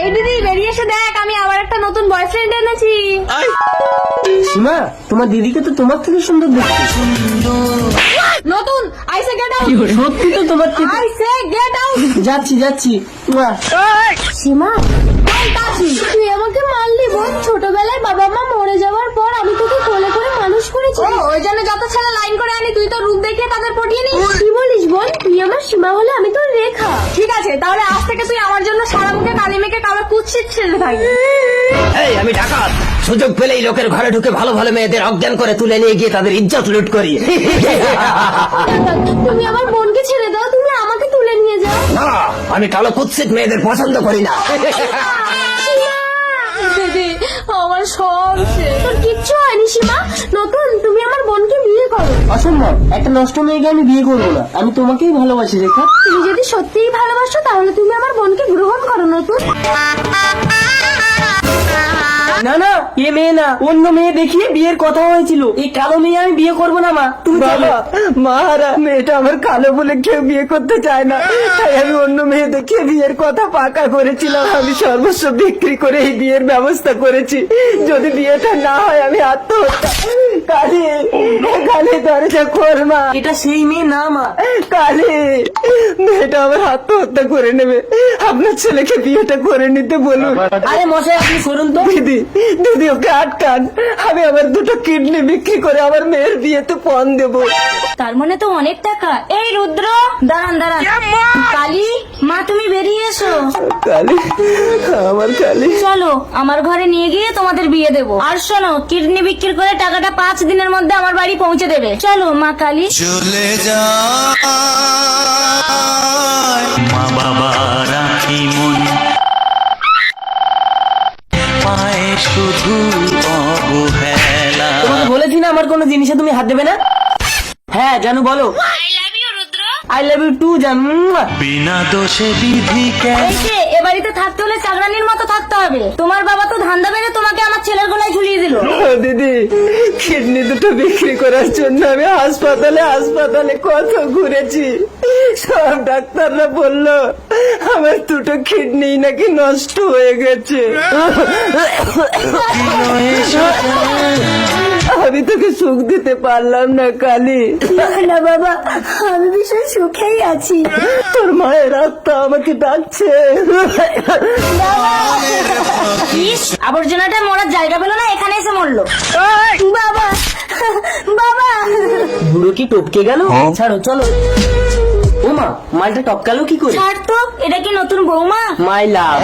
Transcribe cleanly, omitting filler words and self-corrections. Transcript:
এই দিদি বেরিয়ে এসে দেখ, আমি আবার একটা নতুন বয়ফ্রেন্ড এনেছি। সীমা, তোমার দিদিকে তো তোমার থেকে সুন্দর দেখতে। নতুন আইসে গেট আউট। সত্যি তো তোমার থেকে। আইসে গেট আউট। যাচ্ছি যাচ্ছি। সীমা, তুই আমাকে মারলি বোন। ছোটবেলায় বাবা মা মরে যাওয়ার পর আমি তোকে কোলে করে মানুষ করেছি। ওই জন্য যত ছেলে লাইন করে আনি তুই তো রূপ দেখে তাদের পটিয়ে নিস। কি বলিস বোন? তুই আমার সীমা হলে আমি তোর রেখা। ঠিক আছে, তাহলে আজ থেকে তুই আমার জন্য সারা মুখে কালি মেখে কালো কুৎসিত ছেলে থাকবি। এই আমি ডাকাত, সুযোগ পেলেই লোকের ঘরে ঢুকে ভালো ভালো মেয়েদের অজ্ঞান করে তুলে নিয়ে গিয়ে তাদের ইজ্জত লুট করি। তুমি আমার বোনকে ছেড়ে দাও, তুমি আমাকে তুলে নিয়ে যাও। না, আমি কালো কুৎসিত মেয়েদের পছন্দ করি না। দিদি, আমার সব শেষ। তোর কিচ্ছু হয়নি সীমা। নতুন, তুমি আমার বোনকে বিয়ে করো। অসম্ভব, একটা নষ্ট মেয়েকে আমি বিয়ে করবো না। আমি তোমাকেই ভালোবাসি রেখা। তুমি যদি সত্যিই ভালোবাসো তাহলে তুমি আমার বোনকে গ্রহণ করো। নতুন, না না, এ মেয়ে না, অন্য মেয়ে দেখিয়ে বিয়ের কথা হয়েছিল। এই কালো মেয়ে আমি বিয়ে করবো না মা। তুমি বাবা, মারা মেয়েটা আমার কালো বলে কেউ বিয়ে করতে চায় না, তাই আমি অন্য মেয়ে দেখিয়ে বিয়ের কথা পাকা করেছিলাম। আমি সর্বস্ব বিক্রি করে এই বিয়ের ব্যবস্থা করেছি। যদি বিয়েটা না হয় আমি আত্মহত্যা। কালী, কালী দরজা খোল মা। এটা সেই মেয়ে না মা। কালী, মেয়েটা আমার আত্মহত্যা করে নেবে। আপনার ছেলেকে বিয়েটা করে নিতে বলুন। আরে মশাই, আপনি করুন তো। দিদি, দিদি ওকে আটকান। আমি আমার দুটো কিডনি বিক্রি করে আমার মেয়ের বিয়েতে পণ দেবো। তার মানে তো অনেক টাকা। এই রুদ্র, দাঁড়ান দাঁড়ান। কালী মা, তুমি বেরিয়ে এসো। কালী, আমার কালী। চলো, আমার ঘরে নিয়ে গিয়ে তোমাদের বিয়ে দেবো। আর শোনো, কিডনি বিক্রি করে টাকাটা 5 দিনের মধ্যে আমার বাড়ি পৌঁছে দেবে। চলো মা কালী। চলে যায় মা বাবা রাখি মন পায় শুধু অবহেলা। তোমাকে বলেছি না আমার কোনো জিনিসে তুমি হাত দেবে না। হ্যাঁ জানু, বলো। আই লাভ ইউ টু জানু। বিনা দোষে বিধিকে এই যে, এ বাড়িতে থাকতে হলে চাকরানির মতো থাকতে হবে। তোমার বাবা তো ধান্দা বেঁধে তোমাকে আমার ছেলের গলায় ঝুলিয়ে দিল। ও দিদি, কিডনি দুটো বিক্রি করার জন্য আমি হাসপাতালে হাসপাতালে কত ঘুরেছি। সব ডাক্তাররা বললো আমার দুটো কিডনি নাকি নষ্ট হয়ে গেছে। আমি তোকে সুখ দিতে পারলাম না কালী। না বাবা, আমি ভীষণ সুখেই আছি। তোর মায়ের আত্মা আমাকে ডাকছে। আবর্জনাটা মরার জায়গা পেল না, এখানে এসে মরলো। বাবা, বাবা। বুড়ো কি টপকে গেল? ছাড়ো, চলো। ও মা, মালটা টপকালো কি করে? ছাড় তো, এটা কি নতুন বৌমা? মাই লাভ।